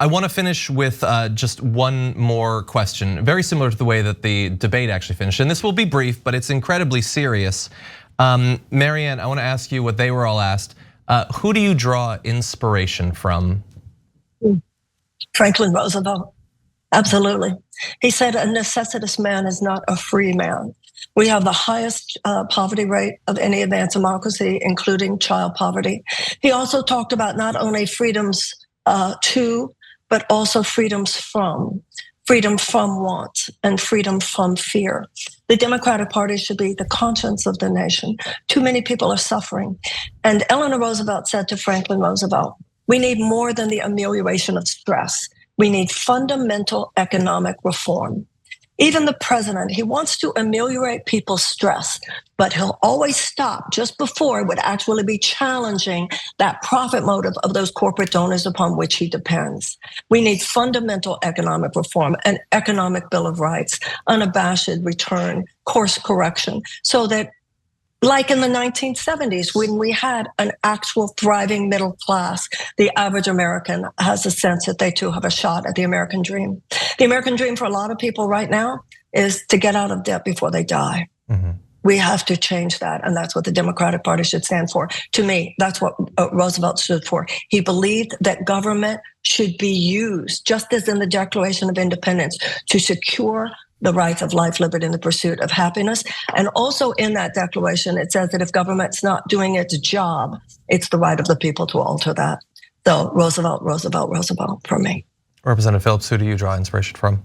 I want to finish with just one more question, very similar to the way that the debate actually finished. And this will be brief, but it's incredibly serious. Marianne, I want to ask you what they were all asked. Who do you draw inspiration from? Franklin Roosevelt, absolutely. He said, a necessitous man is not a free man. We have the highest poverty rate of any advanced democracy, including child poverty. He also talked about not only freedoms to, but also freedoms from. Freedom from want and freedom from fear. The Democratic Party should be the conscience of the nation. Too many people are suffering. And Eleanor Roosevelt said to Franklin Roosevelt, we need more than the amelioration of stress. We need fundamental economic reform. Even the president, he wants to ameliorate people's stress, but he'll always stop just before it would actually be challenging that profit motive of those corporate donors upon which he depends. We need fundamental economic reform, an economic bill of rights, unabashed return, course correction, so that like in the 1970s, when we had an actual thriving middle class, the average American has a sense that they too have a shot at the American dream. The American dream for a lot of people right now is to get out of debt before they die. Mm-hmm. We have to change that, and that's what the Democratic Party should stand for. To me, that's what Roosevelt stood for. He believed that government should be used, just as in the Declaration of Independence, to secure the rights of life, liberty, and the pursuit of happiness. And also in that declaration, it says that if government's not doing its job, it's the right of the people to alter that. So Roosevelt, Roosevelt, Roosevelt for me. Representative Phillips, who do you draw inspiration from?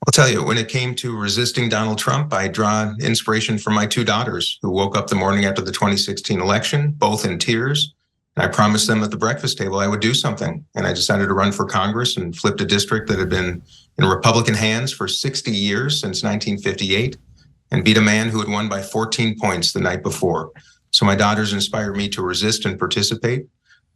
I'll tell you, when it came to resisting Donald Trump, I draw inspiration from my two daughters who woke up the morning after the 2016 election, both in tears. And I promised them at the breakfast table I would do something. And I decided to run for Congress and flipped a district that had been in Republican hands for 60 years since 1958 and beat a man who had won by 14 points the night before. So my daughters inspired me to resist and participate.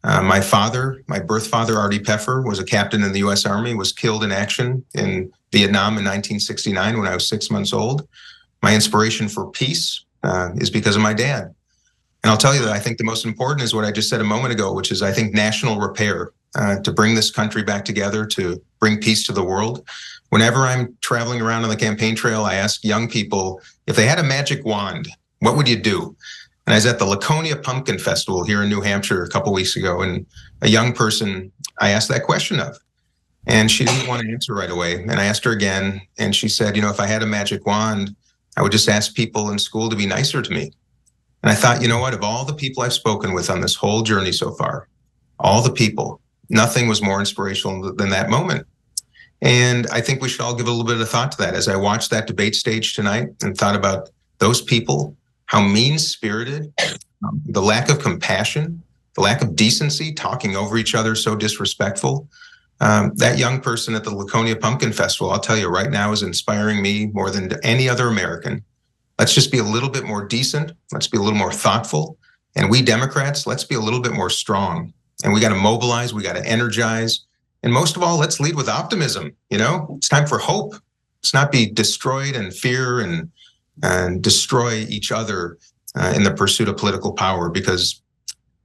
My father, my birth father, Artie Peffer, was a captain in the U.S. Army, was killed in action in Vietnam in 1969 when I was 6 months old. My inspiration for peace is because of my dad. And I'll tell you that I think the most important is what I just said a moment ago, which is I think national repair, to bring this country back together, to bring peace to the world. Whenever I'm traveling around on the campaign trail, I ask young people, if they had a magic wand, what would you do? And I was at the Laconia Pumpkin Festival here in New Hampshire a couple weeks ago, and a young person I asked that question of, and she didn't want to answer right away. And I asked her again, and she said, if I had a magic wand, I would just ask people in school to be nicer to me. And I thought, you know what, of all the people I've spoken with on this whole journey so far, all the people, nothing was more inspirational than that moment. And I think we should all give a little bit of thought to that. As I watched that debate stage tonight and thought about those people, how mean-spirited, the lack of compassion, the lack of decency, talking over each other, so disrespectful. That young person at the Laconia Pumpkin Festival, I'll tell you right now, is inspiring me more than any other American. Let's just be a little bit more decent. Let's be a little more thoughtful. And we Democrats, let's be a little bit more strong. And we got to mobilize, we got to energize. And most of all, let's lead with optimism. It's time for hope. Let's not be destroyed in fear and destroy each other in the pursuit of political power, because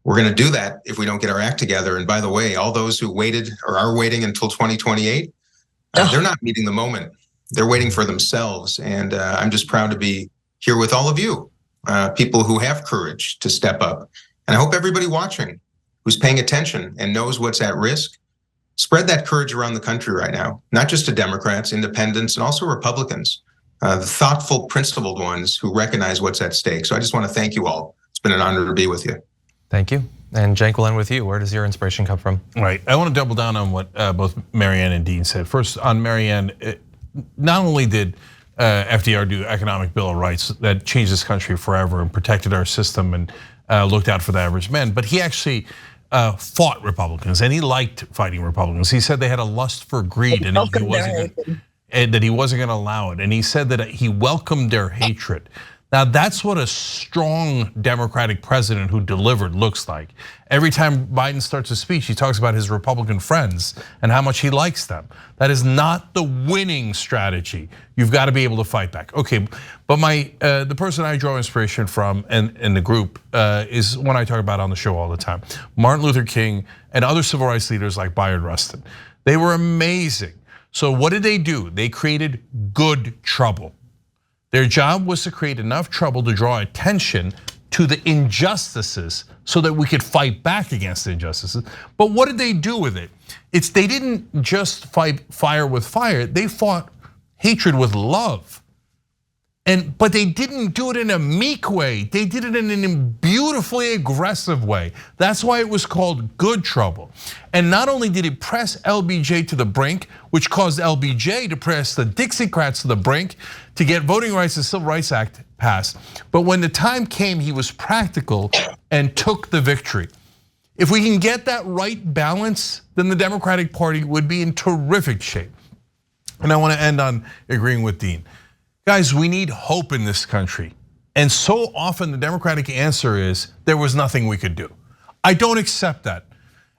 we're going to do that if we don't get our act together. And by the way, all those who waited or are waiting until 2028, they're not meeting the moment. They're waiting for themselves. And I'm just proud to be here with all of you, people who have courage to step up. And I hope everybody watching who's paying attention and knows what's at risk, spread that courage around the country right now, not just to Democrats, independents, and also Republicans, the thoughtful, principled ones who recognize what's at stake. So I just want to thank you all. It's been an honor to be with you. Thank you. And Cenk, we'll end with you. Where does your inspiration come from? Right. I want to double down on what both Marianne and Dean said. First, on Marianne, not only did FDR do economic bill of rights that changed this country forever and protected our system and looked out for the average man, but he actually fought Republicans, and he liked fighting Republicans. He said they had a lust for greed, and that he wasn't going to allow it. And he said that he welcomed their hatred. Now that's what a strong Democratic president who delivered looks like. Every time Biden starts a speech, he talks about his Republican friends and how much he likes them. That is not the winning strategy. You've got to be able to fight back. Okay, but the person I draw inspiration from and the group is one I talk about on the show all the time. Martin Luther King and other civil rights leaders like Bayard Rustin. They were amazing. So what did they do? They created good trouble. Their job was to create enough trouble to draw attention to the injustices so that we could fight back against the injustices. But what did they do with it? They didn't just fight fire with fire, they fought hatred with love. But they didn't do it in a meek way, they did it in a beautifully aggressive way. That's why it was called good trouble. And not only did it press LBJ to the brink, which caused LBJ to press the Dixiecrats to the brink to get Voting Rights and Civil Rights Act passed, but when the time came, he was practical and took the victory. If we can get that right balance, then the Democratic Party would be in terrific shape. And I want to end on agreeing with Dean. Guys, we need hope in this country. And so often the Democratic answer is there was nothing we could do. I don't accept that.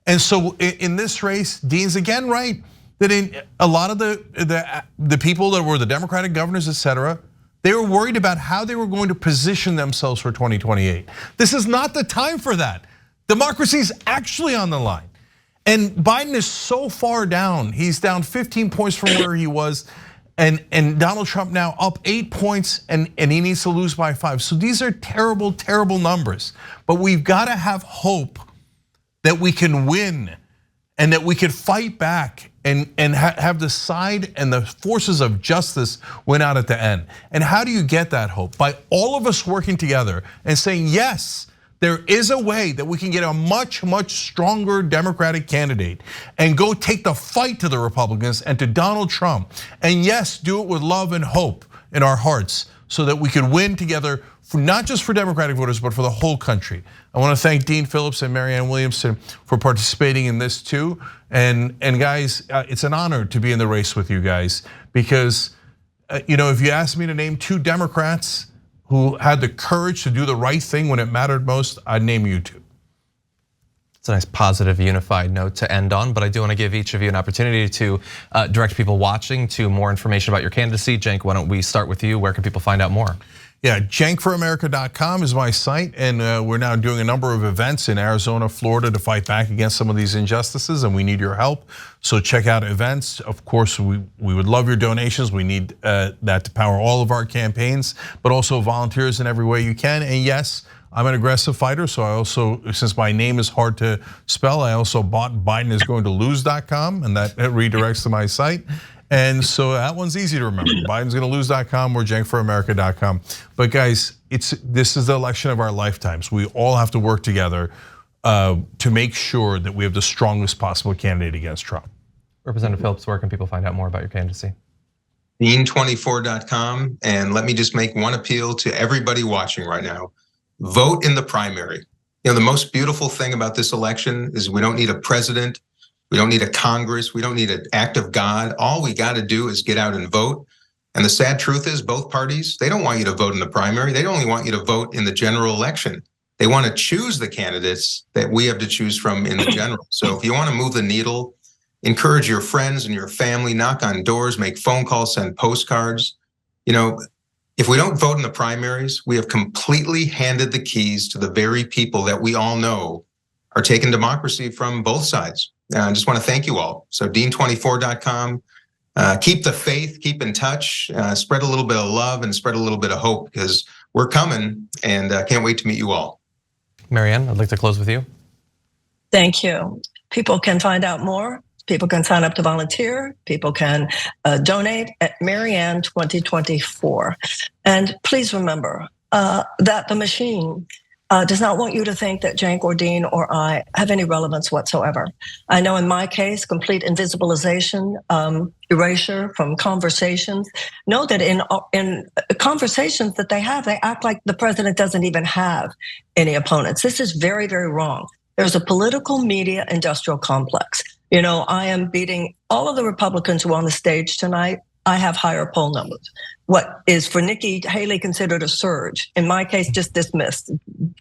And so in this race, Dean's again right, that in a lot of the people that were the Democratic governors, et cetera, they were worried about how they were going to position themselves for 2028. This is not the time for that. Democracy is actually on the line. And Biden is so far down. He's down 15 points from where he was. And Donald Trump now up 8 points and he needs to lose by 5. So these are terrible, terrible numbers. But we've got to have hope that we can win and that we could fight back and have the side and the forces of justice win out at the end. And how do you get that hope? By all of us working together and saying, yes, there is a way that we can get a much, much stronger Democratic candidate and go take the fight to the Republicans and to Donald Trump. And yes, do it with love and hope in our hearts so that we could win together, not just for Democratic voters, but for the whole country. I want to thank Dean Phillips and Marianne Williamson for participating in this too. And guys, it's an honor to be in the race with you guys because if you asked me to name 2 Democrats who had the courage to do the right thing when it mattered most, I'd name you 2. It's a nice, positive, unified note to end on, but I do want to give each of you an opportunity to direct people watching to more information about your candidacy. Cenk, why don't we start with you? Where can people find out more? Yeah, cenkforamerica.com is my site, and we're now doing a number of events in Arizona, Florida to fight back against some of these injustices, and we need your help. So check out events. Of course, we would love your donations. We need that to power all of our campaigns, but also volunteers in every way you can. And yes, I'm an aggressive fighter, so I also, since my name is hard to spell, I also bought BidenIsGoingToLose.com, and that redirects to my site. And so that one's easy to remember. BidensGonnaLose.com or cenkforamerica.com. But guys, this is the election of our lifetimes. We all have to work together to make sure that we have the strongest possible candidate against Trump. Representative Phillips, where can people find out more about your candidacy? Dean24.com. And let me just make one appeal to everybody watching right now. Vote in the primary. The most beautiful thing about this election is we don't need a president. We don't need a Congress. We don't need an act of God. All we got to do is get out and vote. And the sad truth is both parties, they don't want you to vote in the primary. They only want you to vote in the general election. They want to choose the candidates that we have to choose from in the general. So if you want to move the needle, encourage your friends and your family, knock on doors, make phone calls, send postcards. If we don't vote in the primaries, we have completely handed the keys to the very people that we all know are taking democracy from both sides. I just want to thank you all. So Dean24.com, keep the faith, keep in touch, spread a little bit of love and spread a little bit of hope because we're coming and can't wait to meet you all. Marianne, I'd like to close with you. Thank you. People can find out more. People can sign up to volunteer. People can donate at Marianne 2024. And please remember that the machine does not want you to think that Cenk or Dean or I have any relevance whatsoever. I know in my case, complete invisibilization, erasure from conversations. Know that in conversations that they have, they act like the president doesn't even have any opponents. This is very, very wrong. There's a political media industrial complex. I am beating all of the Republicans who are on the stage tonight I have higher poll numbers. What is for Nikki Haley considered a surge, in my case, just dismissed,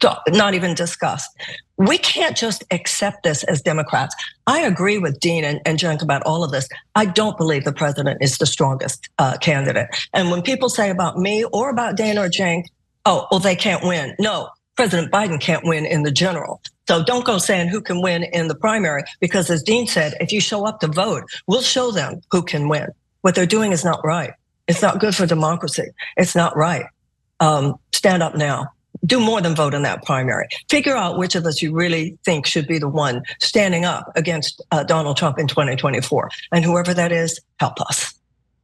not even discussed. We can't just accept this as Democrats. I agree with Dean and Cenk about all of this. I don't believe the president is the strongest candidate. And when people say about me or about Dana or Cenk, oh, well, they can't win. No, President Biden can't win in the general. So don't go saying who can win in the primary, because as Dean said, if you show up to vote, we'll show them who can win. What they're doing is not right. It's not good for democracy. It's not right. Stand up now. Do more than vote in that primary. Figure out which of us you really think should be the one standing up against Donald Trump in 2024. And whoever that is, help us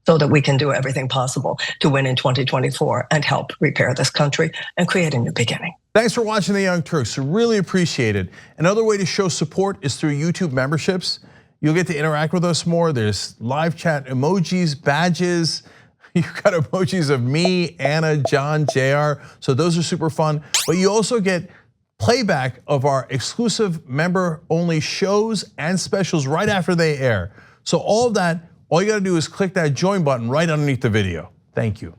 so that we can do everything possible to win in 2024 and help repair this country and create a new beginning. Thanks for watching The Young Turks. Really appreciate it. Another way to show support is through YouTube memberships. You'll get to interact with us more. There's live chat emojis, badges. You've got emojis of me, Anna, John, JR. So those are super fun. But you also get playback of our exclusive member-only shows and specials right after they air. So all of that, all you gotta do is click that join button right underneath the video. Thank you.